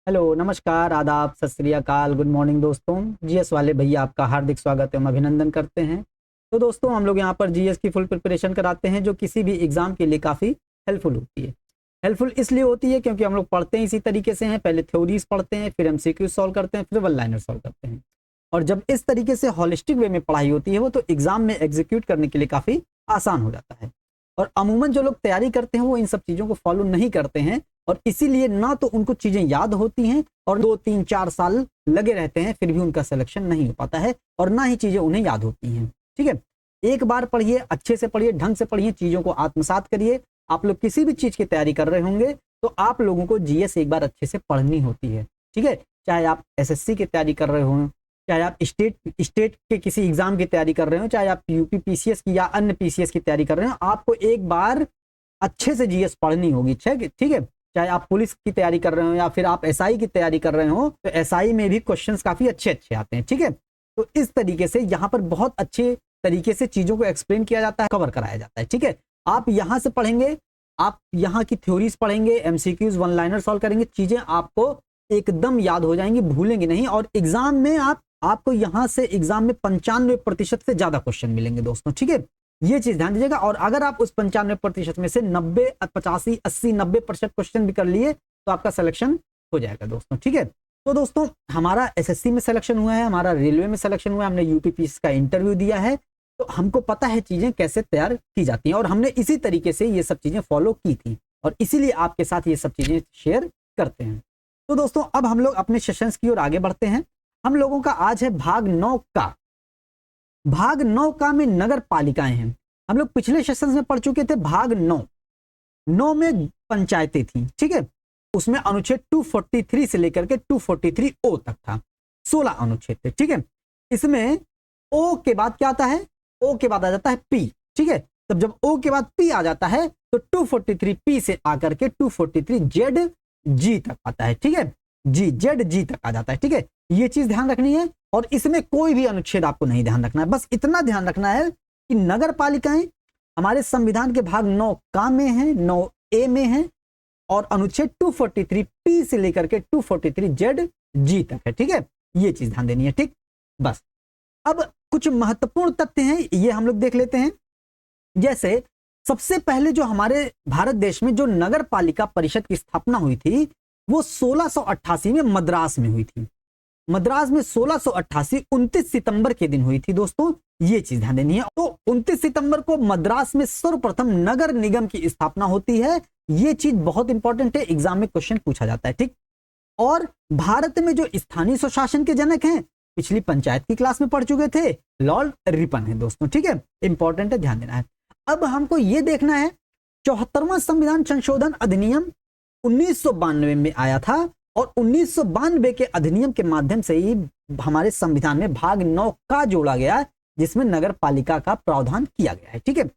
Hello, नमस्कार, आदाब, सत श्री अकाल, गुड मॉर्निंग दोस्तों। जीएस वाले भैया आपका हार्दिक स्वागत एवं अभिनंदन करते हैं। तो दोस्तों हम लोग यहाँ पर जीएस की फुल प्रिपरेशन कराते हैं जो किसी भी एग्जाम के लिए काफ़ी हेल्पफुल होती है। हेल्पफुल इसलिए होती है क्योंकि हम लोग पढ़ते हैं इसी तरीके से हैं, पहले थ्योरीज पढ़ते हैं, फिर एमसीक्यू सॉल्व करते हैं, फिर वन लाइनर सॉल्व करते हैं। और जब इस तरीके से हॉलिस्टिक वे में पढ़ाई होती है वो तो एग्जाम में एग्जीक्यूट करने के लिए काफ़ी आसान हो जाता है। और अमूमन जो लोग तैयारी करते हैं वो इन सब चीज़ों को फॉलो नहीं करते हैं और इसीलिए ना तो उनको चीज़ें याद होती हैं और 2 3 4 साल लगे रहते हैं फिर भी उनका सिलेक्शन नहीं हो पाता है और ना ही चीज़ें उन्हें याद होती हैं। ठीक है, एक बार पढ़िए, अच्छे से पढ़िए, ढंग से पढ़िए, चीज़ों को आत्मसात करिए। आप लोग किसी भी चीज़ की तैयारी कर रहे होंगे तो आप लोगों को जीएस एक बार अच्छे से पढ़नी होती है। ठीक है, चाहे आप एसएससी की तैयारी कर रहे हो, चाहे आप स्टेट के किसी एग्जाम की तैयारी कर रहे हो, चाहे आप यूपी पीसीएस की या अन्य पीसीएस की तैयारी कर रहे हो, आपको एक बार अच्छे से जीएस पढ़नी होगी। ठीक है, चाहे आप पुलिस की तैयारी कर रहे हो या फिर आप एसआई की तैयारी कर रहे हो तो एसआई में भी क्वेश्चंस काफी अच्छे अच्छे आते हैं। ठीक है, तो इस तरीके से यहाँ पर बहुत अच्छे तरीके से चीजों को एक्सप्लेन किया जाता है, कवर कराया जाता है। ठीक है, आप यहाँ से पढ़ेंगे, आप यहाँ की थ्योरीज पढ़ेंगे, एमसीक्यूज वन लाइनर सॉल्व करेंगे, चीजें आपको एकदम याद हो जाएंगी, भूलेंगे नहीं। और एग्जाम में आपको यहाँ से एग्जाम में 95% से ज्यादा क्वेश्चन मिलेंगे दोस्तों। ठीक है, ये चीज ध्यान दीजिएगा। और अगर आप उस 95% में से 90 85 80 90% क्वेश्चन भी कर लिए तो आपका सिलेक्शन हो जाएगा दोस्तों। ठीक है, तो दोस्तों हमारा एसएससी में सिलेक्शन हुआ है, हमारा रेलवे में सिलेक्शन हुआ है, हमने यूपीपीएससी का इंटरव्यू दिया है, तो हमको पता है चीजें कैसे तैयार की जाती हैं और हमने इसी तरीके से ये सब चीजें फॉलो की थी और इसीलिए आपके साथ ये सब चीजें शेयर करते हैं। तो दोस्तों अब हम लोग अपने सेशंस की ओर आगे बढ़ते हैं। हम लोगों का आज है भाग 9 का। भाग 9 का में नगर पालिकाएं हैं। हम लोग पिछले सेशंस में पढ़ चुके थे भाग 9 में पंचायतें थी। ठीक है, उसमें अनुच्छेद 243 से लेकर के 243 ओ तक था, 16 अनुच्छेद थे। ठीक है, इसमें ओ के बाद क्या आता है? ओ के बाद आ जाता है पी। ठीक है, तब जब ओ के बाद पी आ जाता है तो 243 पी से आकर के 243 जेड जी तक आता है। ठीक है, जी जेड जी तक आ जाता है। ठीक है, ये चीज ध्यान रखनी है और इसमें कोई भी अनुच्छेद आपको नहीं ध्यान रखना है, बस इतना ध्यान रखना है कि नगर पालिकाएं हमारे संविधान के भाग 9 का में है, 9 ए में है और अनुच्छेद 243 पी से लेकर के 243 जेड जी तक है। ठीक है, ये चीज ध्यान देनी है। ठीक, बस अब कुछ महत्वपूर्ण तथ्य हैं, ये हम लोग देख लेते हैं। जैसे सबसे पहले जो हमारे भारत देश में जो नगर पालिका परिषद की स्थापना हुई थी वो 1688 में मद्रास में हुई थी। मद्रास में 1688 29 सितंबर के दिन हुई थी दोस्तों, ये चीज ध्यान देनी है। तो 29 सितंबर को मद्रास में सर्वप्रथम नगर निगम की स्थापना होती है। ये चीज बहुत इंपॉर्टेंट है, एग्जाम में क्वेश्चन पूछा जाता है। ठीक, और भारत में जो स्थानीय स्वशासन के जनक हैं पिछली पंचायत की क्लास में पढ़ चुके थे, लॉर्ड रिपन है दोस्तों। ठीक है, इंपॉर्टेंट है, ध्यान देना है। अब हमको ये देखना है 74वां संविधान संशोधन अधिनियम 1992 में आया था और 1992 के अधिनियम के माध्यम से ही हमारे संविधान में भाग 9 का जोड़ा गया जिसमें नगर पालिका का प्रावधान किया गया है। ठीक है,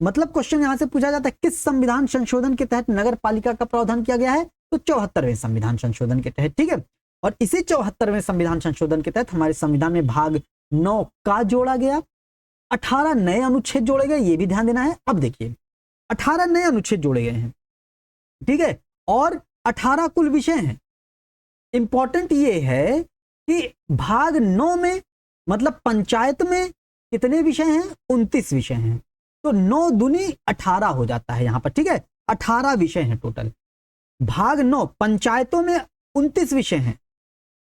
मतलब क्वेश्चन यहां से पूछा जाता है किस संविधान संशोधन के तहत नगर पालिका का प्रावधान किया गया है, तो 74वें संविधान संशोधन के तहत। ठीक है, और इसी 74वें संविधान संशोधन के तहत हमारे संविधान में भाग 9 का जोड़ा गया, 18 नए अनुच्छेद जोड़े गए, ये भी ध्यान देना है। अब देखिए 18 नए अनुच्छेद जोड़े गए हैं। ठीक है, और 18 कुल विषय हैं। इंपॉर्टेंट ये है कि भाग 9 में मतलब पंचायत में कितने विषय हैं? 29 विषय हैं, तो 9 दूनी 18 हो जाता है यहां पर। ठीक है, 18 विषय हैं टोटल। भाग 9 पंचायतों में 29 विषय हैं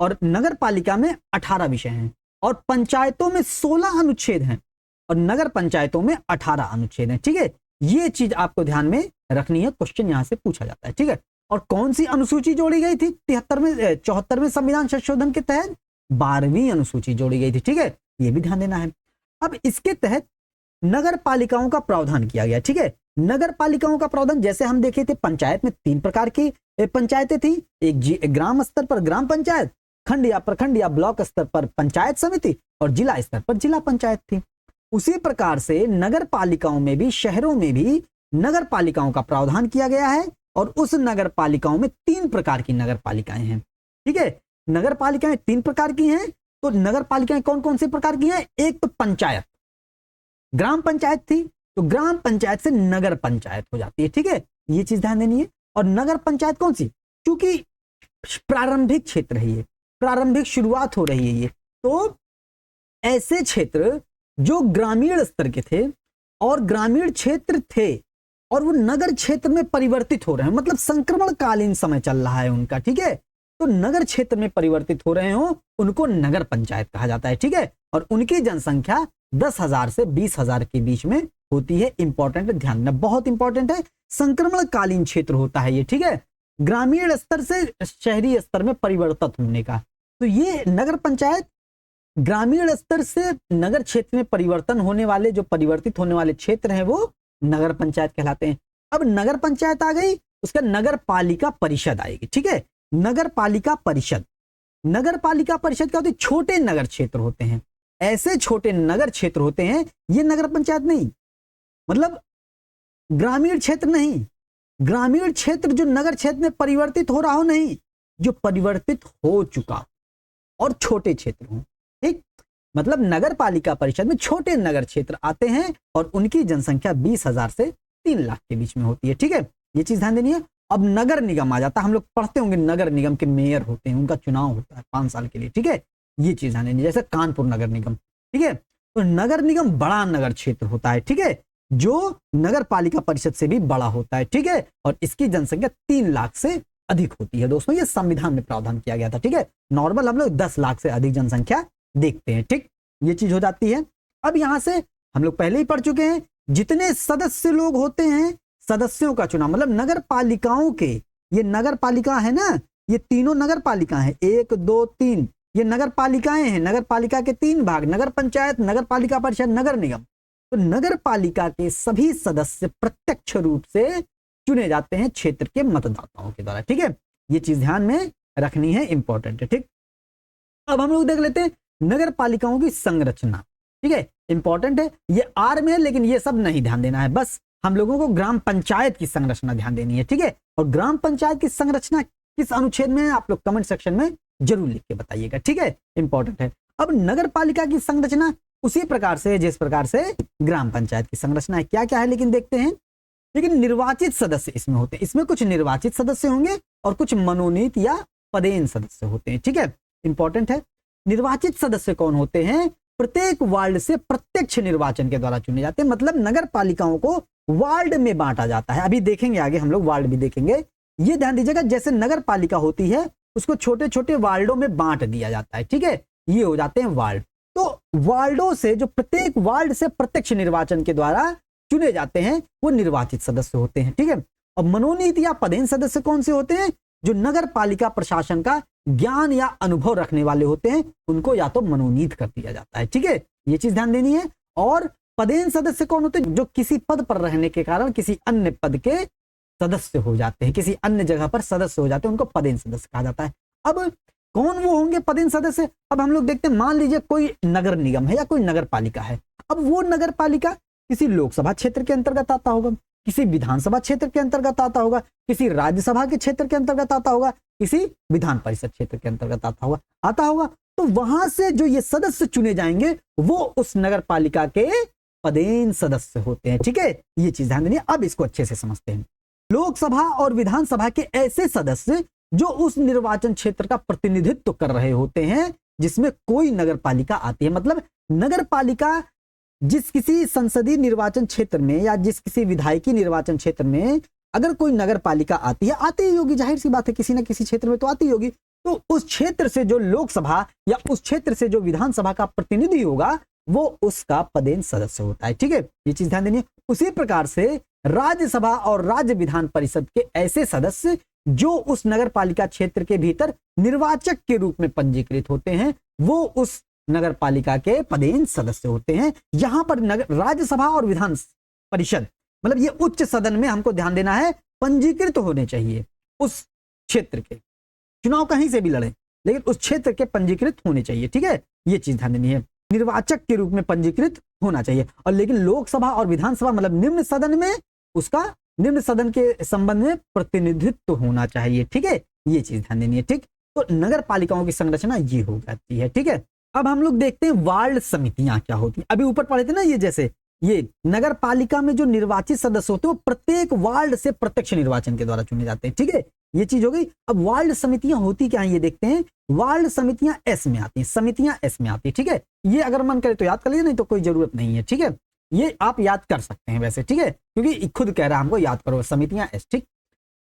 और नगर पालिका में 18 विषय हैं और पंचायतों में 16 अनुच्छेद हैं और नगर पंचायतों में 18 अनुच्छेद हैं। ठीक है, ये चीज आपको ध्यान में रखनी है, क्वेश्चन यहां से पूछा जाता है। ठीक है, और कौन सी अनुसूची जोड़ी गई थी 74वें संविधान संशोधन के तहत? 12वीं अनुसूची जोड़ी गई थी। ठीक है, ये भी ध्यान देना है। अब इसके तहत नगर पालिकाओं का प्रावधान किया गया। ठीक है, नगर पालिकाओं का प्रावधान जैसे हम देखे थे पंचायत में 3 प्रकार की पंचायतें थी, एक ग्राम स्तर पर ग्राम पंचायत, खंड या प्रखंड या ब्लॉक स्तर पर पंचायत समिति और जिला स्तर पर जिला पंचायत थी। उसी प्रकार से नगर पालिकाओं में भी, शहरों में भी नगर पालिकाओं का प्रावधान किया गया है और उस नगर पालिकाओं में 3 प्रकार की नगर पालिकाएं हैं। ठीक है, नगर पालिकाएं 3 प्रकार की हैं, तो नगर पालिकाएं कौन कौन से प्रकार की हैं? एक तो पंचायत, ग्राम पंचायत थी तो ग्राम पंचायत से नगर पंचायत हो जाती है। ठीक है, ये चीज ध्यान देनी है। और नगर पंचायत कौन सी? क्योंकि प्रारंभिक क्षेत्र है, ये प्रारंभिक शुरुआत हो रही है ये। तो ऐसे क्षेत्र जो ग्रामीण स्तर के थे और ग्रामीण क्षेत्र थे और वो नगर क्षेत्र में परिवर्तित हो रहे हैं, मतलब संक्रमणकालीन समय चल रहा है उनका, ठीक है। तो नगर क्षेत्र में परिवर्तित हो रहे हो उनको नगर पंचायत कहा जाता है, ठीक है। और उनकी जनसंख्या 10,000 से 20,000 के बीच में होती है। इंपॉर्टेंट, ध्यान देना, बहुत इंपॉर्टेंट है। संक्रमणकालीन क्षेत्र होता है ये, ठीक है, ग्रामीण स्तर से शहरी स्तर में परिवर्तित होने का। तो ये नगर पंचायत ग्रामीण स्तर से नगर क्षेत्र में परिवर्तन होने वाले, जो परिवर्तित होने वाले क्षेत्र हैं वो नगर पंचायत कहलाते हैं। अब नगर पंचायत आ गई, उसका नगर पालिका परिषद आएगी, ठीक है। नगर पालिका परिषद, नगर पालिका परिषद क्या होती है? छोटे नगर क्षेत्र होते हैं, ऐसे छोटे नगर क्षेत्र होते हैं, ये नगर पंचायत नहीं, मतलब ग्रामीण क्षेत्र नहीं, ग्रामीण क्षेत्र जो नगर क्षेत्र में परिवर्तित हो रहा हो नहीं, जो परिवर्तित हो चुका और छोटे क्षेत्र हो, ठीक। मतलब नगर पालिका परिषद में छोटे नगर क्षेत्र आते हैं और उनकी जनसंख्या 20,000 से 3 लाख के बीच में होती है, ठीक है। ये चीज ध्यान देनी है। अब नगर निगम आ जाता है, हम लोग पढ़ते होंगे नगर निगम के मेयर होते हैं, उनका चुनाव होता है 5 साल के लिए, ठीक है। ये चीज ध्यान देनी, जैसे कानपुर नगर निगम, ठीक है। तो नगर निगम बड़ा नगर क्षेत्र होता है, ठीक है, जो नगर पालिका परिषद से भी बड़ा होता है, ठीक है। और इसकी जनसंख्या 3 लाख से अधिक होती है। दोस्तों ये संविधान में प्रावधान किया गया था, ठीक है। नॉर्मल हम लोग 10 लाख से अधिक जनसंख्या देखते हैं, ठीक। ये चीज हो जाती है। अब यहां से हम लोग पहले ही पढ़ चुके हैं, जितने सदस्य लोग होते हैं सदस्यों का चुनाव, मतलब नगर पालिकाओं के, ये नगर पालिका है ना, ये तीनों नगर पालिका है, 1 2 3, ये नगर पालिकाएं हैं। नगर पालिका के 3 भाग, नगर पंचायत, नगर पालिका परिषद, नगर निगम। तो नगर पालिका के सभी सदस्य प्रत्यक्ष रूप से चुने जाते हैं क्षेत्र के मतदाताओं के द्वारा, ठीक है। ये चीज ध्यान में रखनी है, इंपॉर्टेंट है, ठीक। अब हम लोग देख लेते हैं नगर पालिकाओं की संरचना, ठीक है, इंपॉर्टेंट है। ये आर में है लेकिन ये सब नहीं ध्यान देना है, बस हम लोगों को ग्राम पंचायत की संरचना ध्यान देनी है, ठीक है। और ग्राम पंचायत की संरचना किस अनुच्छेद में है आप लोग कमेंट सेक्शन में जरूर लिख के बताइएगा, ठीक है, इंपॉर्टेंट है। अब नगर पालिका की संरचना उसी प्रकार से जिस प्रकार से ग्राम पंचायत की संरचना है, क्या क्या है लेकिन देखते हैं। लेकिन निर्वाचित सदस्य इसमें होते हैं, इसमें कुछ निर्वाचित सदस्य होंगे और कुछ मनोनीत या पदेन सदस्य होते हैं, ठीक है, इंपॉर्टेंट है। निर्वाचित सदस्य कौन होते हैं? प्रत्येक वार्ड से प्रत्यक्ष निर्वाचन के द्वारा चुने जाते हैं, मतलब नगर पालिकाओं को वार्ड में बांटा जाता है। अभी देखेंगे आगे हम लोग वार्ड भी देखेंगे। ये ध्यान दीजिएगा, जैसे नगर पालिका होती है उसको छोटे छोटे वार्डों में बांट दिया जाता है, ठीक है, ये हो जाते हैं वार्ड। तो वार्डों से, जो प्रत्येक वार्ड से प्रत्यक्ष निर्वाचन के द्वारा चुने जाते हैं, वो निर्वाचित सदस्य होते हैं, ठीक है। और मनोनीत या पदेन सदस्य कौन से होते हैं? जो नगर पालिका प्रशासन का ज्ञान या अनुभव रखने वाले होते हैं, उनको या तो मनोनीत कर दिया जाता है, ठीक है, ये चीज ध्यान देनी है। और पदेन सदस्य कौन होते हैं? जो किसी पद पर रहने के कारण किसी अन्य पद के सदस्य हो जाते हैं, किसी अन्य जगह पर सदस्य हो जाते हैं, उनको पदेन सदस्य कहा जाता है। अब कौन वो होंगे पदेन सदस्य? अब हम लोग देखते हैं, मान लीजिए कोई नगर निगम है या कोई नगर पालिका है। अब वो नगर पालिका किसी लोकसभा क्षेत्र के अंतर्गत आता होगा, किसी विधानसभा क्षेत्र के अंतर्गत आता होगा, किसी राज्यसभा के क्षेत्र के अंतर्गत आता होगा, किसी विधान परिषद क्षेत्र के अंतर्गत आता होगा। तो वहां से जो ये सदस्य चुने जाएंगे वो उस नगर पालिका के पदेन सदस्य होते हैं, ठीक है, ये चीज ध्यान देनी है। अब इसको अच्छे से समझते हैं। लोकसभा और विधानसभा के ऐसे सदस्य जो उस निर्वाचन क्षेत्र का प्रतिनिधित्व कर रहे होते हैं जिसमें कोई नगर पालिका आती है, मतलब नगर पालिका जिस किसी संसदीय निर्वाचन क्षेत्र में या जिस किसी विधायकी निर्वाचन क्षेत्र में अगर कोई नगर पालिका आती है, आती ही होगी, जाहिर सी बात है, किसी ना किसी क्षेत्र में तो आती होगी। तो उस क्षेत्र से जो लोकसभा या उस क्षेत्र से जो विधानसभा का प्रतिनिधि होगा वो उसका पदेन सदस्य होता है, ठीक है, ये चीज ध्यान देनी है। उसी प्रकार से राज्यसभा और राज्य विधान परिषद के ऐसे सदस्य जो उस नगर पालिका क्षेत्र के भीतर निर्वाचक के रूप में पंजीकृत होते हैं, वो उस नगर पालिका के पदेन सदस्य होते हैं। यहां पर राज्यसभा और विधान परिषद, मतलब ये उच्च सदन में हमको ध्यान देना है, पंजीकृत होने चाहिए उस क्षेत्र के। चुनाव कहीं से भी लड़े लेकिन उस क्षेत्र के पंजीकृत होने चाहिए, ठीक है, ये चीज ध्यान देनी है। निर्वाचक के रूप में पंजीकृत होना चाहिए। और लेकिन लोकसभा और विधानसभा मतलब निम्न सदन में उसका निम्न सदन के संबंध में प्रतिनिधित्व होना चाहिए, ठीक है, ये चीज ध्यान देनी है, ठीक। तो नगर पालिकाओं की संरचना ये हो जाती है, ठीक है। अब हम लोग देखते हैं वार्ड समितियां क्या होती हैं। अभी ऊपर पढ़े थे ना, ये जैसे ये नगर पालिका में जो निर्वाचित सदस्य होते हैं वो प्रत्येक वार्ड से प्रत्यक्ष निर्वाचन के द्वारा चुने जाते हैं, ठीक है, ये चीज हो गई। अब वार्ड समितियां होती क्या है ये देखते हैं। वार्ड समितियां एस में आती हैं, समितियां एस में आती है, ठीक है। ये अगर मन करे तो याद कर लीजिए, नहीं तो कोई जरूरत नहीं है, ठीक है। ये आप याद कर सकते हैं वैसे, ठीक है, क्योंकि खुद कह रहा है हमको याद करो, समितियां एस, ठीक।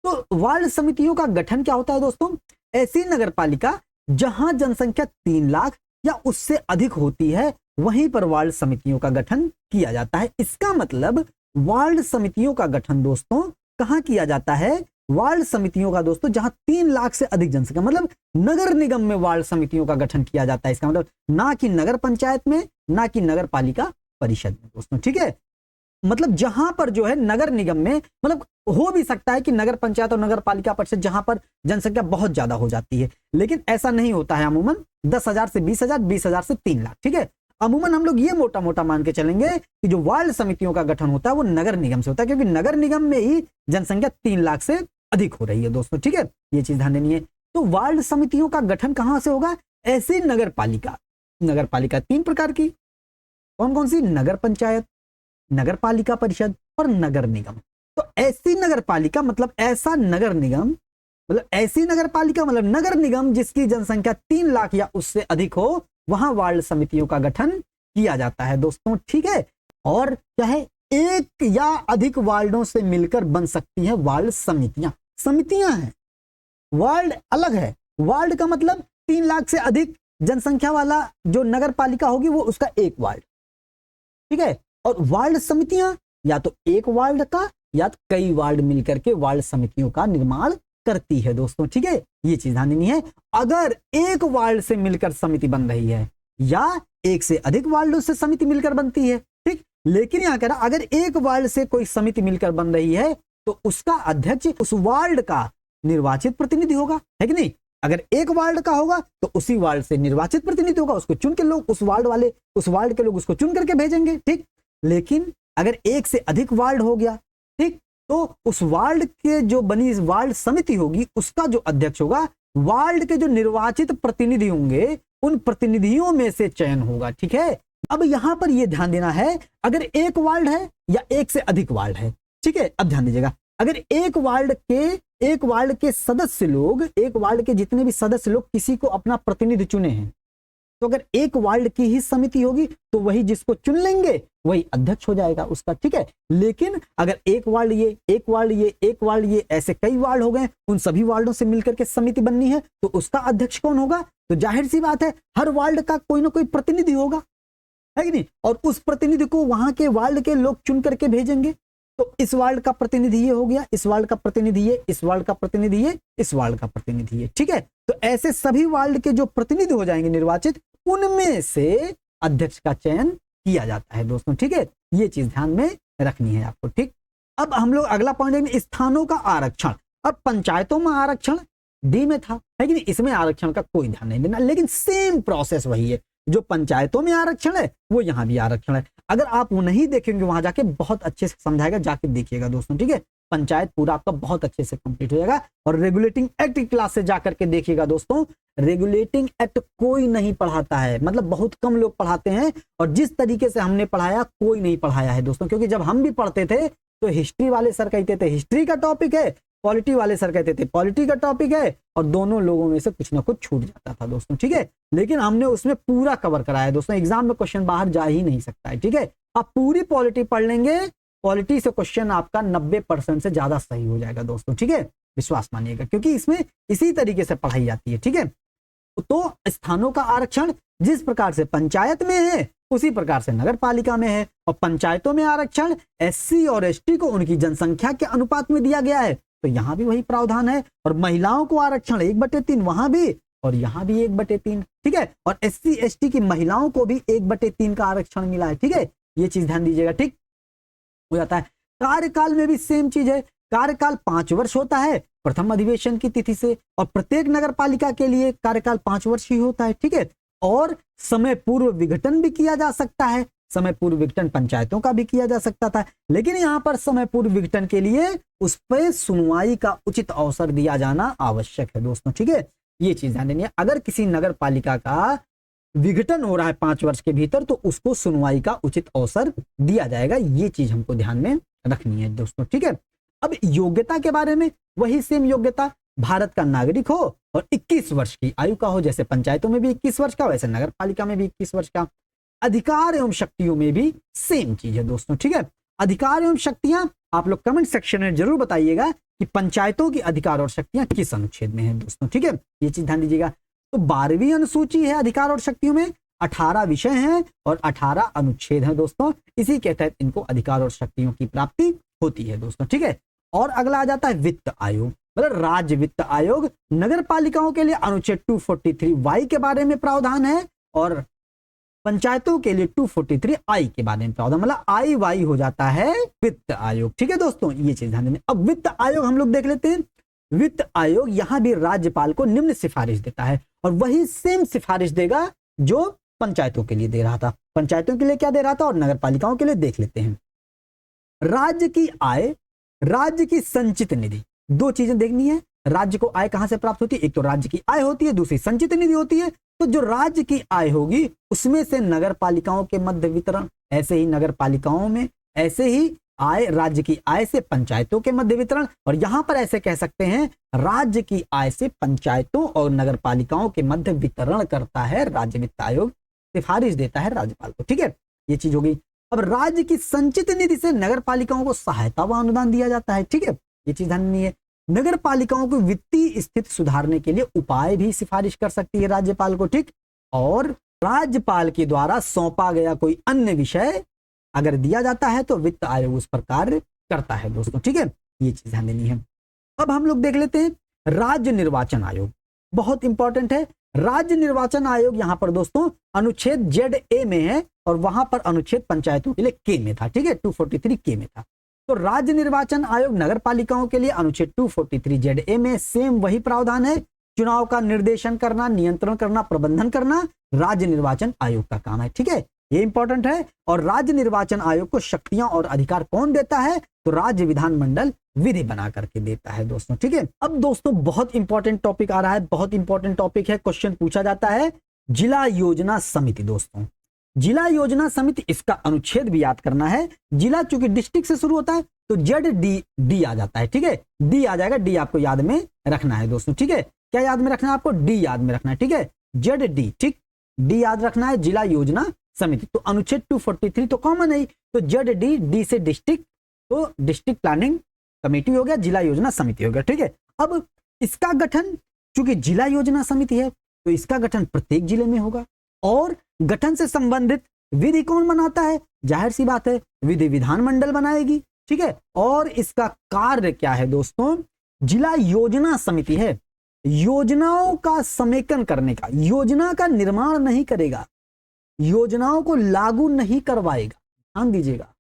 तो वार्ड समितियों का गठन क्या होता है दोस्तों, ऐसी नगर पालिका जहां जनसंख्या 3 लाख या उससे अधिक होती है, वहीं पर वार्ड समितियों का गठन किया जाता है। इसका मतलब वार्ड समितियों का गठन दोस्तों कहां किया जाता है, वार्ड समितियों का दोस्तों जहां 3 लाख से अधिक जनसंख्या, मतलब नगर निगम में वार्ड समितियों का गठन किया जाता है। इसका मतलब ना कि नगर पंचायत में, ना कि नगर पालिका परिषद में दोस्तों, ठीक है। मतलब जहां पर जो है नगर निगम में, मतलब हो भी सकता है कि नगर पंचायत और नगर पालिका परिषद जहां पर जनसंख्या बहुत ज्यादा हो जाती है, लेकिन ऐसा नहीं होता है। अमूमन 10,000 से 20,000, 20,000 से 3 लाख, ठीक है। अमूमन हम लोग ये मोटा मोटा मान के चलेंगे कि जो वार्ड समितियों का गठन होता है वो नगर निगम से होता है, क्योंकि नगर निगम में ही जनसंख्या 3 लाख से अधिक हो रही है दोस्तों, ठीक है। ये चीज ध्यान देनी है। तो वार्ड समितियों का गठन कहां से होगा, ऐसी नगर पालिका, नगर पालिका 3 प्रकार की, कौन कौन सी, नगर पंचायत, नगर पालिका परिषद और नगर निगम। तो ऐसी नगर पालिका मतलब ऐसा नगर निगम, मतलब ऐसी नगर पालिका मतलब नगर निगम जिसकी जनसंख्या 3 लाख या उससे अधिक हो, वहां वार्ड समितियों का गठन किया जाता है दोस्तों, ठीक है। और क्या है, एक या अधिक वार्डों से मिलकर बन सकती है वार्ड समितियां। समितियां हैं, वार्ड अलग है। वार्ड का मतलब 3 लाख से अधिक जनसंख्या वाला जो नगर पालिका होगी वो उसका एक वार्ड, ठीक है। और वार्ड समितियां या तो एक वार्ड का या तो कई वार्ड मिलकर के वार्ड समितियों का निर्माण करती है दोस्तों, ठीक है। ये चीज ध्यान देनी है। अगर एक वार्ड से मिलकर समिति बन रही है या एक से अधिक वार्डों से समिति मिलकर बनती है, ठीक। लेकिन यहां कह रहा अगर एक वार्ड से कोई समिति मिलकर बन रही है तो उसका अध्यक्ष उस वार्ड का निर्वाचित प्रतिनिधि होगा, है कि नहीं। अगर एक वार्ड का होगा तो उसी वार्ड से निर्वाचित प्रतिनिधि होगा, उसको चुन के लोग, उस वार्ड के लोग उसको चुन करके भेजेंगे, ठीक। लेकिन अगर एक से अधिक वार्ड हो गया, ठीक, तो उस वार्ड के जो बनी वार्ड समिति होगी उसका जो अध्यक्ष होगा, वार्ड के जो निर्वाचित प्रतिनिधि होंगे उन प्रतिनिधियों में से चयन होगा, ठीक है। अब यहां पर यह ध्यान देना है, अगर एक वार्ड है या एक से अधिक वार्ड है, ठीक है। अब ध्यान दीजिएगा, अगर एक वार्ड के सदस्य लोग, एक वार्ड के जितने भी सदस्य लोग किसी को अपना प्रतिनिधि चुने हैं, तो अगर एक वार्ड की ही समिति होगी तो वही जिसको चुन लेंगे वही अध्यक्ष हो जाएगा उसका, ठीक है। लेकिन अगर एक वार्ड ये, एक वार्ड ये, एक वार्ड ये, ऐसे कई वार्ड हो गए, उन सभी वार्डों से मिलकर के समिति बननी है, तो उसका अध्यक्ष कौन होगा, तो जाहिर सी बात है हर वार्ड का कोई ना कोई प्रतिनिधि होगा, है कि नहीं। और उस प्रतिनिधि को वहां के वार्ड के लोग चुन करके भेजेंगे। तो इस वार्ड का प्रतिनिधि ये हो गया, इस वार्ड का प्रतिनिधि ये, इस वार्ड का प्रतिनिधि ये, इस वार्ड का प्रतिनिधि ये, ठीक है। तो ऐसे सभी वार्ड के जो प्रतिनिधि हो जाएंगे निर्वाचित, उनमें से अध्यक्ष का चयन किया जाता है दोस्तों, ठीक है। ये चीज ध्यान में रखनी है आपको, ठीक। अब हम लोग अगला पॉइंट देंगे, स्थानों का आरक्षण। अब पंचायतों में आरक्षण डी में था, है कि नहीं, इसमें आरक्षण का कोई ध्यान नहीं देना, लेकिन सेम प्रोसेस वही है, जो पंचायतों में आरक्षण है वो यहां भी आरक्षण है। अगर आप वो नहीं देखेंगे वहां जाके बहुत अच्छे से समझाएगा, जाके देखिएगा दोस्तों, ठीक है। पंचायत पूरा आपका बहुत अच्छे से कंप्लीट हो जाएगा। और रेगुलेटिंग एक्ट की क्लास से जाकर के देखिएगा दोस्तों, रेगुलेटिंग एक्ट कोई नहीं पढ़ाता है, मतलब बहुत कम लोग पढ़ाते हैं, और जिस तरीके से हमने पढ़ाया कोई नहीं पढ़ाया है दोस्तों। क्योंकि जब हम भी पढ़ते थे तो हिस्ट्री वाले सर कहते थे हिस्ट्री का टॉपिक है, पॉलिटी वाले सर कहते थे पॉलिटी का टॉपिक है, और दोनों लोगों में से कुछ ना कुछ छूट जाता था दोस्तों, ठीक है। लेकिन हमने उसमें पूरा कवर कराया दोस्तों, एग्जाम में क्वेश्चन बाहर जा ही नहीं सकता है, ठीक है। आप पूरी पॉलिटी पढ़ लेंगे, पॉलिटी से क्वेश्चन आपका 90% से ज्यादा सही हो जाएगा दोस्तों, ठीक है। विश्वास मानिएगा, क्योंकि इसमें इसी तरीके से पढ़ाई जाती है, ठीक है। तो स्थानों का आरक्षण जिस प्रकार से पंचायत में है उसी प्रकार से नगर पालिका में है। और पंचायतों में आरक्षण एससी और एसटी को उनकी जनसंख्या के अनुपात में दिया गया है, तो यहां भी वही प्रावधान है। और महिलाओं को आरक्षण 1/3 वहां भी और यहां भी 1/3, ठीक है। और एससी एसटी की महिलाओं को भी 1/3 का आरक्षण मिला है, ठीक है। ये चीज ध्यान दीजिएगा, ठीक हो जाता है। कार्यकाल में भी सेम चीज है, कार्यकाल 5 वर्ष होता है प्रथम अधिवेशन की तिथि से, और प्रत्येक नगर पालिका के लिए कार्यकाल 5 वर्ष ही होता है, ठीक है। और समय पूर्व विघटन भी किया जा सकता है, समय पूर्व विघटन पंचायतों का भी किया जा सकता था, लेकिन यहां पर समय पूर्व विघटन के लिए उस पर सुनवाई का उचित अवसर दिया जाना आवश्यक है दोस्तों, ठीक है। ये चीज ध्यान देनी है। अगर किसी नगर पालिका का विघटन हो रहा है 5 वर्ष के भीतर तो उसको सुनवाई का उचित अवसर दिया जाएगा, ये चीज हमको ध्यान में रखनी है दोस्तों, ठीक है। अब योग्यता के बारे में वही सेम योग्यता, भारत का नागरिक हो और 21 वर्ष की आयु का हो, जैसे पंचायतों में भी 21 वर्ष का, वैसे नगर पालिका में भी 21 वर्ष का। अधिकार एवं शक्तियों में भी सेम चीज है दोस्तों, ठीक है। अधिकार एवं शक्तियां आप लोग कमेंट सेक्शन में जरूर बताइएगा कि पंचायतों की अधिकार और शक्तियां किस अनुच्छेद में है दोस्तों, ठीक है, ये चीज ध्यान दीजिएगा। तो 12वीं अनुसूची है अधिकार और शक्तियों में, 18 विषय हैं और 18 अनुच्छेद हैं दोस्तों, इसी के तहत इनको अधिकार और शक्तियों की प्राप्ति होती है दोस्तों, ठीक है। और अगला आ जाता है वित्त आयोग, मतलब राज्य वित्त आयोग। नगर पालिकाओं के लिए अनुच्छेद 243 के बारे में प्रावधान है और पंचायतों के लिए 243 के बारे में प्रावधान, मतलब आई हो जाता है वित्त आयोग, ठीक है दोस्तों, ये चीज ध्यान देना। अब वित्त आयोग हम लोग देख लेते हैं। वित्त आयोग यहां भी राज्यपाल को निम्न सिफारिश देता है और वही सेम सिफारिश देगा जो पंचायतों के लिए दे रहा था। पंचायतों के लिए क्या दे रहा था और नगर पालिकाओं के लिए देख लेते हैं। राज्य की आय, राज्य की संचित निधि, दो चीजें देखनी है। राज्य को आय कहां से प्राप्त होती है, एक तो राज्य की आय होती है, दूसरी संचित निधि होती है। तो जो राज्य की आय होगी उसमें से नगर पालिकाओं के मध्य वितरण, ऐसे ही नगर पालिकाओं में, ऐसे ही आय, राज्य की आय से पंचायतों के मध्य वितरण, और यहां पर ऐसे कह सकते हैं राज्य की आय से पंचायतों और नगर पालिकाओं के मध्य वितरण करता है राज्य वित्त आयोग, सिफारिश देता है राज्यपाल को, ठीक है, ये चीज हो गई। अब राज्य की संचित निधि से नगर पालिकाओं को सहायता व अनुदान दिया जाता है, ठीक है, ये चीज ध्यान नहीं है। नगर पालिकाओं को वित्तीय स्थिति सुधारने के लिए उपाय भी सिफारिश कर सकती है राज्यपाल को, ठीक। और राज्यपाल के द्वारा सौंपा गया कोई अन्य विषय अगर दिया जाता है तो वित्त आयोग उस पर कार्य करता है दोस्तों, ठीक है, ये चीज ध्यान देनी है। अब हम लोग देख लेते हैं राज्य निर्वाचन आयोग, बहुत इंपॉर्टेंट है। राज्य निर्वाचन आयोग यहां पर दोस्तों अनुच्छेद ZA में है और वहां पर अनुच्छेद पंचायतों के लिए K में था, ठीक है, 243 में था। तो राज्य निर्वाचन आयोग नगर पालिकाओं के लिए अनुच्छेद 243 ZA में सेम वही प्रावधान है। चुनाव का निर्देशन करना, नियंत्रण करना, प्रबंधन करना राज्य निर्वाचन आयोग का काम है, ठीक है, ये इंपॉर्टेंट है। और राज्य निर्वाचन आयोग को शक्तियां और अधिकार कौन देता है, तो राज्य विधानमंडल विधि बना करके देता है दोस्तों, ठीक है। अब दोस्तों बहुत इंपॉर्टेंट टॉपिक आ रहा है, बहुत इंपॉर्टेंट टॉपिक है, क्वेश्चन पूछा जाता है जिला योजना समिति दोस्तों। जिला योजना समिति, इसका अनुच्छेद भी याद करना है। जिला चूंकि डिस्ट्रिक्ट से शुरू होता है तो ZD आ जाता है, ठीक है, डी आ जाएगा, डी आपको याद में रखना है दोस्तों, ठीक है, क्या याद में रखना है आपको, डी याद में रखना है, ठीक है, ZD, ठीक, डी याद रखना है, जिला योजना समिति। तो अनुच्छेद 243 तो कॉमन है, तो ZD, डी से डिस्ट्रिक्ट, तो डिस्ट्रिक्ट प्लानिंग कमेटी हो गया, जिला योजना समिति हो गया, ठीक है। अब इसका गठन, चूंकि जिला योजना समिति है तो इसका गठन प्रत्येक जिले में होगा और गठन से संबंधित विधि कौन बनाता है, जाहिर सी बात है विधि विधानमंडल बनाएगी, ठीक है। और इसका कार्य क्या है दोस्तों, जिला योजना समिति है योजनाओं का समेकन करने का, योजना का निर्माण नहीं करेगा, योजनाओं को लागू नहीं करवाएगा, ध्यान दीजिएगा,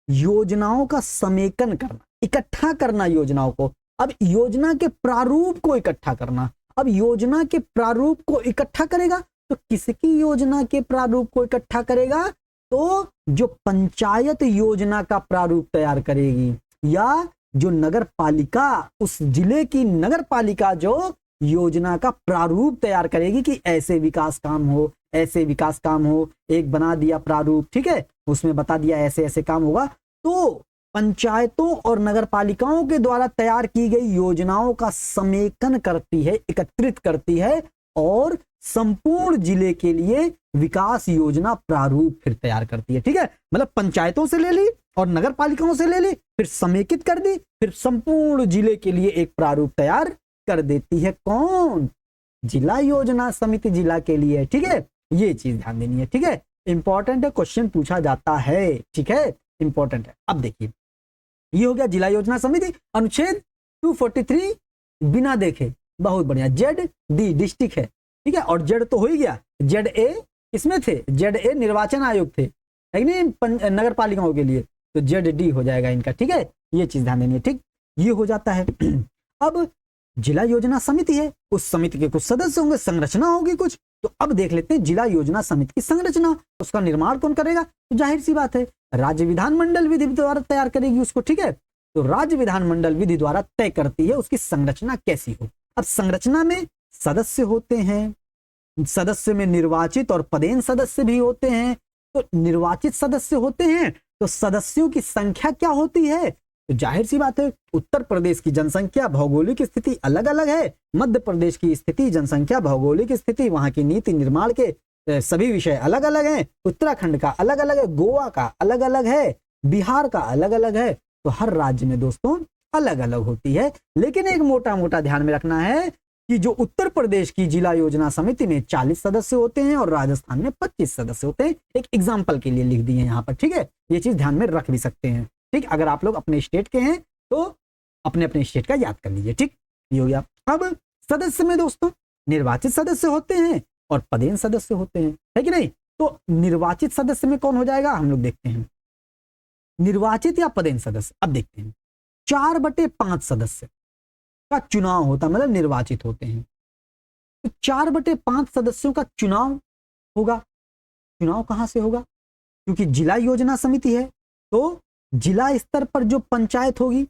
योजनाओं का समेकन करना, इकट्ठा करना योजनाओं को। अब योजना के प्रारूप को इकट्ठा करना, अब योजना के प्रारूप को इकट्ठा करेगा तो किसकी योजना के प्रारूप को इकट्ठा करेगा, तो जो पंचायत योजना का प्रारूप तैयार करेगी या जो नगर पालिका, उस जिले की नगर पालिका जो योजना का प्रारूप तैयार करेगी कि ऐसे विकास काम हो, ऐसे विकास काम हो, एक बना दिया प्रारूप, ठीक है, उसमें बता दिया ऐसे ऐसे काम होगा। तो पंचायतों और नगर पालिकाओं के द्वारा तैयार की गई योजनाओं का समेकन करती है, एकत्रित करती है और संपूर्ण जिले के लिए विकास योजना प्रारूप फिर तैयार करती है, ठीक है, मतलब पंचायतों से ले ली और नगर पालिकाओं से ले ली, फिर समेकित कर दी, फिर संपूर्ण जिले के लिए एक प्रारूप तैयार कर देती है, कौन, जिला योजना समिति जिला के लिए, ठीक है, ये चीज ध्यान देनी है, ठीक है, इंपॉर्टेंट है, क्वेश्चन पूछा जाता है, ठीक है, इंपॉर्टेंट है। अब देखिए ये हो गया जिला योजना समिति, अनुच्छेद 243 बिना देखे, बहुत बढ़िया, ZD डिस्ट्रिक्ट है, ठीक है, और जेड तो हो ही गया, ZA इसमें थे, ZA निर्वाचन आयोग थे, है नहीं, नगर पालिकाओं के लिए, तो ZD हो जाएगा इनका, ठीक है, ये चीज ध्यान देनी है, ठीक, ये हो जाता है। अब जिला योजना समिति है, उस समिति के कुछ सदस्य होंगे, संरचना होगी कुछ, तो अब देख लेते हैं जिला योजना समिति की संरचना, उसका निर्माण कौन करेगा, तो जाहिर सी बात है राज्य विधानमंडल विधि द्वारा तैयार करेगी उसको, ठीक है, तो राज्य विधानमंडल विधि द्वारा तय करती है उसकी संरचना कैसी हो। अब संरचना में सदस्य होते हैं, सदस्य में निर्वाचित और पदेन सदस्य भी होते हैं। तो निर्वाचित सदस्य होते हैं तो सदस्यों की संख्या क्या होती है, तो जाहिर सी बात है उत्तर प्रदेश की जनसंख्या भौगोलिक स्थिति अलग अलग है, मध्य प्रदेश की स्थिति जनसंख्या भौगोलिक स्थिति वहां की नीति निर्माण के सभी विषय अलग अलग हैं, उत्तराखंड का अलग अलग है, गोवा का अलग अलग है, बिहार का अलग अलग है। तो हर राज्य में दोस्तों अलग अलग होती है। लेकिन एक मोटा मोटा ध्यान में रखना है कि जो उत्तर प्रदेश की जिला योजना समिति में 40 सदस्य होते हैं और राजस्थान में 25 सदस्य होते हैं। एक एग्जाम्पल के लिए लिख दिए यहाँ पर, ठीक है, ये चीज ध्यान में रख भी सकते हैं। ठीक, अगर आप लोग अपने स्टेट के हैं तो अपने अपने स्टेट का याद कर लीजिए। ठीक, ये हो गया। अब सदस्य में दोस्तों निर्वाचित सदस्य होते हैं और पदेन सदस्य होते हैं, है कि नहीं। तो निर्वाचित सदस्य में कौन हो जाएगा, हम लोग देखते हैं, निर्वाचित या पदेन सदस्य। अब देखते हैं 4/5 सदस्य का चुनाव होता, मतलब निर्वाचित होते हैं। तो 4/5 सदस्यों का चुनाव होगा। चुनाव कहां से होगा, क्योंकि जिला योजना समिति है तो जिला स्तर पर जो पंचायत होगी,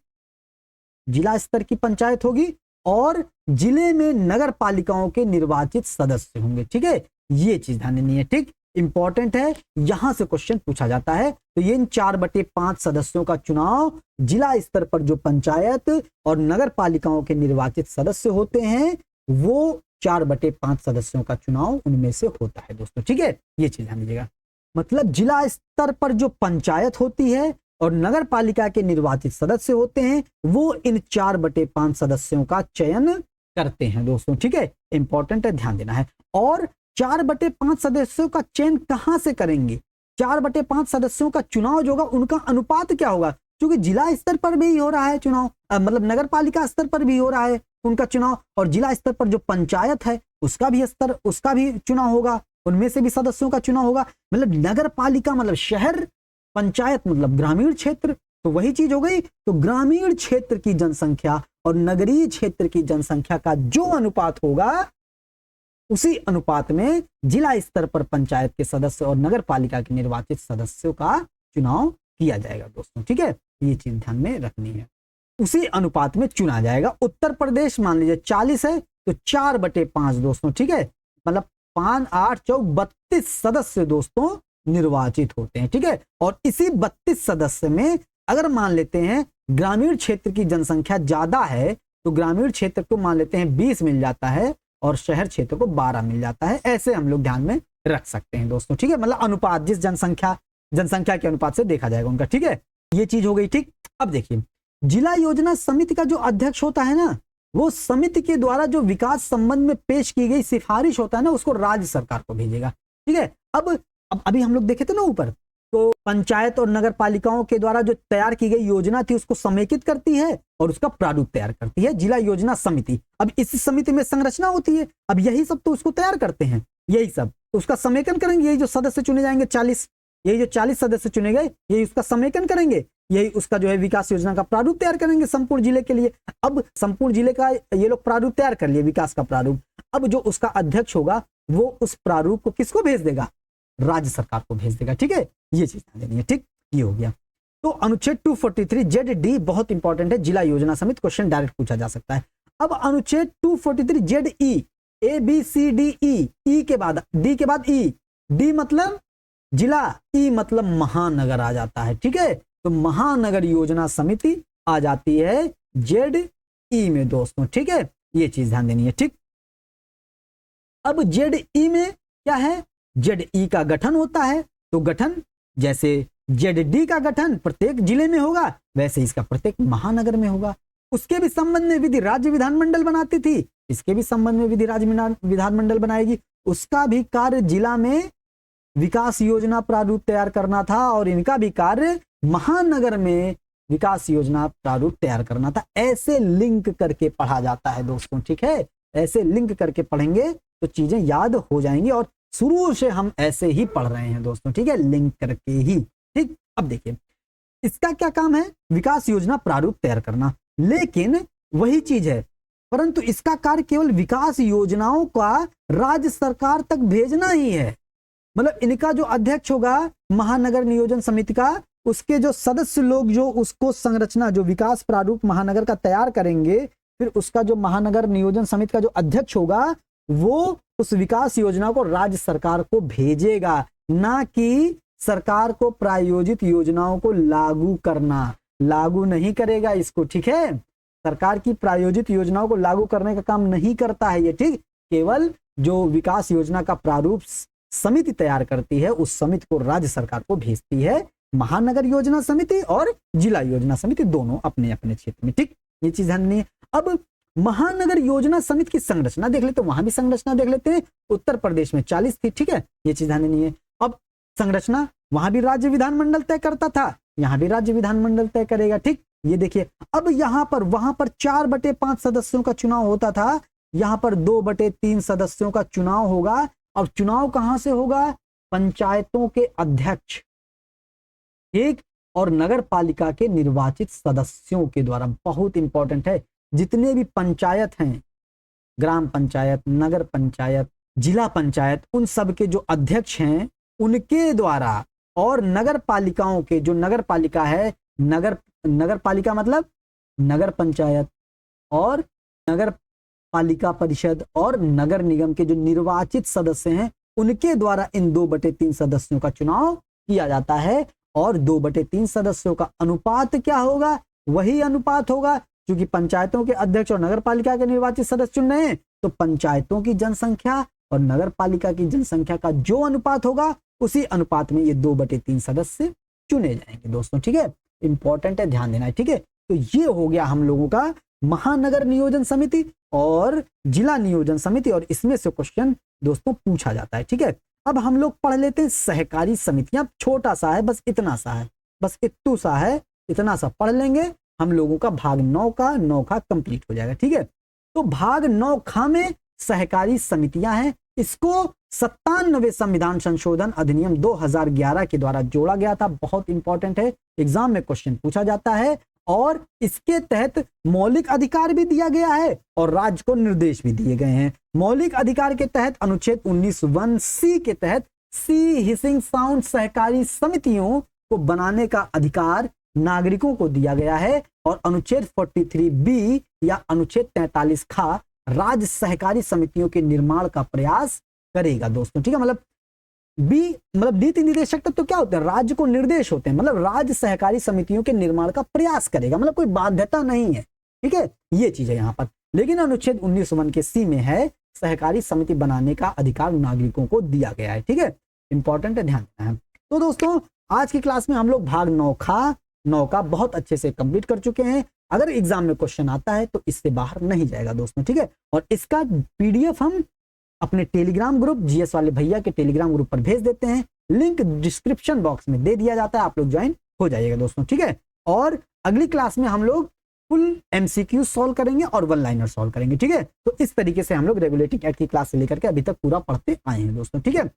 जिला स्तर की पंचायत होगी और जिले में नगर पालिकाओं के निर्वाचित सदस्य होंगे। ठीक है, ये चीज ध्यान देनी है। ठीक, इंपॉर्टेंट है, यहां से क्वेश्चन पूछा जाता है। तो ये इन 4/5 सदस्यों का चुनाव जिला स्तर पर जो पंचायत और नगर पालिकाओं के निर्वाचित सदस्य होते हैं वो 4/5 सदस्यों का चुनाव उनमें से होता है दोस्तों। ठीक है, ये चीज ध्यान दीजिएगा। मतलब जिला स्तर पर जो पंचायत होती है और नगर पालिका के निर्वाचित सदस्य होते हैं वो इन 4/5 सदस्यों का चयन करते हैं दोस्तों। ठीक है, इंपॉर्टेंट है, ध्यान देना है। और 4/5 सदस्यों का चयन कहां से करेंगे, 4/5 सदस्यों का चुनाव जो होगा उनका अनुपात क्या होगा, क्योंकि जिला स्तर पर भी हो रहा है चुनाव, मतलब नगर पालिका स्तर पर भी हो रहा है उनका चुनाव, और जिला स्तर पर जो पंचायत है उसका भी चुनाव होगा, उनमें से भी सदस्यों का चुनाव होगा। मतलब नगर पालिका मतलब शहर, पंचायत मतलब ग्रामीण क्षेत्र, तो वही चीज हो गई। तो ग्रामीण क्षेत्र की जनसंख्या और नगरीय क्षेत्र की जनसंख्या का जो अनुपात होगा उसी अनुपात में जिला स्तर पर पंचायत के सदस्य और नगर पालिका के निर्वाचित सदस्यों का चुनाव किया जाएगा दोस्तों। ठीक है, ये चीज ध्यान में रखनी है, उसी अनुपात में चुना जाएगा। उत्तर प्रदेश मान लीजिए 40 है तो 4/5 दोस्तों। ठीक है, मतलब 5, 8, 4, 32 सदस्य दोस्तों निर्वाचित होते हैं। ठीक है, और इसी 32 सदस्य में अगर मान लेते हैं ग्रामीण क्षेत्र की जनसंख्या ज्यादा है तो ग्रामीण क्षेत्र को मान लेते हैं 20 मिल जाता है और शहर क्षेत्र को 12 मिल जाता है। ऐसे हम लोग ध्यान में रख सकते हैं दोस्तों। ठीक है, मतलब अनुपात जिस जनसंख्या के अनुपात से देखा जाएगा उनका। ठीक है, ये चीज हो गई। ठीक, अब देखिए जिला योजना समिति का जो अध्यक्ष होता है ना, वो समिति के द्वारा जो विकास संबंध में पेश की गई सिफारिश होता है ना उसको राज्य सरकार को भेजेगा। ठीक है, अब अभी हम लोग देखे थे ना ऊपर, तो पंचायत और नगर पालिकाओं के द्वारा जो तैयार की गई योजना थी उसको समेकित करती है और उसका प्रारूप तैयार करती है जिला योजना समिति। अब इस समिति में संरचना होती है, अब यही सब तो उसको तैयार करते हैं, यही सब तो उसका समेकन करेंगे। यही जो सदस्य चुने जाएंगे 40, यही जो 40 सदस्य चुने गए यही उसका समेकन करेंगे, यही उसका जो है विकास योजना का प्रारूप तैयार करेंगे संपूर्ण जिले के लिए। अब संपूर्ण जिले का ये लोग प्रारूप तैयार कर लिए, विकास का प्रारूप। अब जो उसका अध्यक्ष होगा वो उस प्रारूप को किसको भेज देगा, राज्य सरकार को भेज देगा। ठीक है, ये चीज ध्यान देनी है। ठीक, ये हो गया। तो अनुच्छेद 243 ZD बहुत इंपॉर्टेंट है, जिला योजना समिति, क्वेश्चन डायरेक्ट पूछा जा सकता है। अब अनुच्छेद 243 ZE ABCDE, ई के बाद डी के बाद ई, डी मतलब जिला, ई मतलब महानगर आ जाता है। ठीक है, तो महानगर योजना समिति आ जाती है ZE में दोस्तों। ठीक है, ये चीज ध्यान देनी है। ठीक, अब ZE में क्या है, ZE का गठन होता है, तो गठन जैसे ZD का गठन प्रत्येक जिले में होगा वैसे इसका प्रत्येक महानगर में होगा। उसके भी संबंध में विधि राज्य विधानमंडल बनाती थी, इसके भी संबंध में विधि राज्य विधानमंडल बनाएगी। उसका भी कार्य जिला में विकास योजना प्रारूप तैयार करना था और इनका भी कार्य महानगर में विकास योजना प्रारूप तैयार करना था। ऐसे लिंक करके पढ़ा जाता है दोस्तों। ठीक है, ऐसे लिंक करके पढ़ेंगे तो चीजें याद हो जाएंगी और शुरू से हम ऐसे ही पढ़ रहे हैं दोस्तों। ठीक है, लिंक करके ही। ठीक, अब देखिए इसका क्या काम है, विकास योजना प्रारूप तैयार करना, लेकिन वही चीज है, परंतु इसका कार्य केवल विकास योजनाओं का राज्य सरकार तक भेजना ही है। मतलब इनका जो अध्यक्ष होगा महानगर नियोजन समिति का, उसके जो सदस्य लोग जो उसको संरचना जो विकास प्रारूप महानगर का तैयार करेंगे, फिर उसका जो महानगर नियोजन समिति का जो अध्यक्ष होगा वो उस विकास योजना को राज्य सरकार को भेजेगा, ना कि सरकार को प्रायोजित योजनाओं को लागू करना। लागू नहीं करेगा इसको, ठीक है। सरकार की प्रायोजित योजनाओं को लागू करने का काम नहीं करता है ये, ठीक। केवल जो विकास योजना का प्रारूप समिति तैयार करती है, उस समिति को राज्य सरकार को भेजती है। महानगर योजना समिति और जिला योजना समिति दोनों अपने अपने क्षेत्र में, ठीक। ये चीज ध्यान नहीं है। अब महानगर योजना समिति की संरचना देख लेते हैं, वहां भी संरचना देख लेते हैं। उत्तर प्रदेश में 40 थी, ठीक है, ये चीज ध्यान नहीं है। अब संरचना वहां भी राज्य विधानमंडल तय करता था, यहाँ भी राज्य विधानमंडल तय करेगा, ठीक। ये देखिए, अब यहाँ पर वहां पर 4/5 सदस्यों का चुनाव होता था, यहाँ पर 2/3 सदस्यों का चुनाव होगा। अब चुनाव कहां से होगा? पंचायतों के अध्यक्ष, ठीक, और नगर पालिका के निर्वाचित सदस्यों के द्वारा। बहुत इंपॉर्टेंट है, जितने भी पंचायत हैं, ग्राम पंचायत, नगर पंचायत, जिला पंचायत, उन सब के जो अध्यक्ष हैं उनके द्वारा, और नगर पालिकाओं के, जो नगर पालिका है, नगर पालिका मतलब नगर पंचायत और नगर पालिका परिषद और नगर निगम के जो निर्वाचित सदस्य हैं, उनके द्वारा इन 2/3 सदस्यों का चुनाव किया जाता है। और 2/3 सदस्यों का अनुपात क्या होगा? वही अनुपात होगा, क्योंकि पंचायतों के अध्यक्ष और नगर पालिका के निर्वाचित सदस्य चुन रहे हैं, तो पंचायतों की जनसंख्या और नगर पालिका की जनसंख्या का जो अनुपात होगा, उसी अनुपात में ये 2/3 सदस्य चुने जाएंगे दोस्तों, ठीक है। इंपॉर्टेंट है, ध्यान देना है, ठीक है। तो ये हो गया हम लोगों का महानगर नियोजन समिति और जिला नियोजन समिति, और इसमें से क्वेश्चन दोस्तों पूछा जाता है, ठीक है। अब हम लोग पढ़ लेते हैं सहकारी समितियां। छोटा सा है, बस इतना सा है, बस इतू सा है, इतना सा पढ़ लेंगे, हम लोगों का भाग 9 का कंप्लीट हो जाएगा, ठीक है। तो भाग 9 खा में सहकारी समितियां हैं। इसको 97वें संविधान संशोधन अधिनियम 2011 के द्वारा जोड़ा गया था। बहुत इंपॉर्टेंट है, एग्जाम में क्वेश्चन पूछा जाता है। और इसके तहत मौलिक अधिकार भी दिया गया है और राज्य को निर्देश भी दिए गए हैं। मौलिक अधिकार के तहत अनुच्छेद 19(1)(c) के तहत सी हिसिंग साउंड सहकारी समितियों को बनाने का अधिकार नागरिकों को दिया गया है। और अनुच्छेद 43(b) या अनुच्छेद 43 खा राज्य सहकारी समितियों के निर्माण का प्रयास करेगा दोस्तों, ठीक है। मतलब बी मतलब नीति निदेशक तत्व तो क्या होते हैं? राज्य को निर्देश होते हैं, मतलब राज्य सहकारी समितियों के निर्माण का प्रयास करेगा, मतलब कोई बाध्यता नहीं है, ठीक है। ये चीज है यहाँ पर। लेकिन अनुच्छेद 19(1) के सी में है सहकारी समिति बनाने का अधिकार नागरिकों को दिया गया है, ठीक है। इंपॉर्टेंट है, ध्यान देना है। तो दोस्तों आज की क्लास में हम लोग भाग 9 का बहुत अच्छे से कंप्लीट कर चुके हैं। अगर एग्जाम में क्वेश्चन आता है तो इससे बाहर नहीं जाएगा दोस्तों, ठीक है। और इसका पीडीएफ हम अपने टेलीग्राम ग्रुप जीएस वाले भैया के टेलीग्राम ग्रुप पर भेज देते हैं। लिंक डिस्क्रिप्शन बॉक्स में दे दिया जाता है, आप लोग ज्वाइन हो जाइएगा दोस्तों, ठीक है। और अगली क्लास में हम लोग फुल एमसीक्यू सॉल्व करेंगे और वन लाइनर सॉल्व करेंगे, ठीक है। तो इस तरीके से हम लोग रेगुलेटिंग एक्ट की क्लास से लेकर के अभी तक पूरा पढ़ते आए हैं दोस्तों, ठीक है।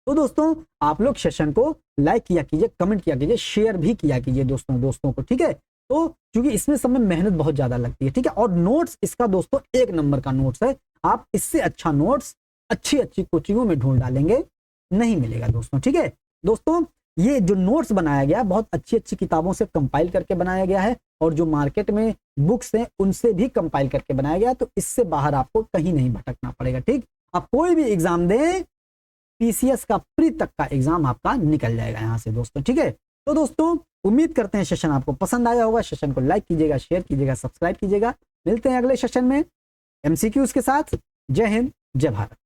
तो दोस्तों आप लोग सेशन को लाइक किया कीजिए, कमेंट किया कीजिए, शेयर भी किया कीजिए दोस्तों को, ठीक है। तो क्योंकि इसमें सब में मेहनत बहुत ज्यादा लगती है, ठीक है। और नोट्स इसका दोस्तों 1 नंबर का नोट्स है। आप इससे अच्छा नोट्स अच्छी कोचिंगों में ढूंढ डालेंगे, नहीं मिलेगा दोस्तों, ठीक है। दोस्तों ये जो नोट्स बनाया गया बहुत अच्छी किताबों से कंपाइल करके बनाया गया है, और जो मार्केट में बुक्स हैं उनसे भी कंपाइल करके बनाया गया है। तो इससे बाहर आपको कहीं नहीं भटकना पड़ेगा, ठीक। आप कोई भी एग्जाम दें, पीसीएस का प्री तक का एग्जाम आपका निकल जाएगा यहाँ से दोस्तों, ठीक है। तो दोस्तों उम्मीद करते हैं सेशन आपको पसंद आया होगा। सेशन को लाइक कीजिएगा, शेयर कीजिएगा, सब्सक्राइब कीजिएगा। मिलते हैं अगले सेशन में एमसीक्यूज के साथ। जय हिंद, जय भारत।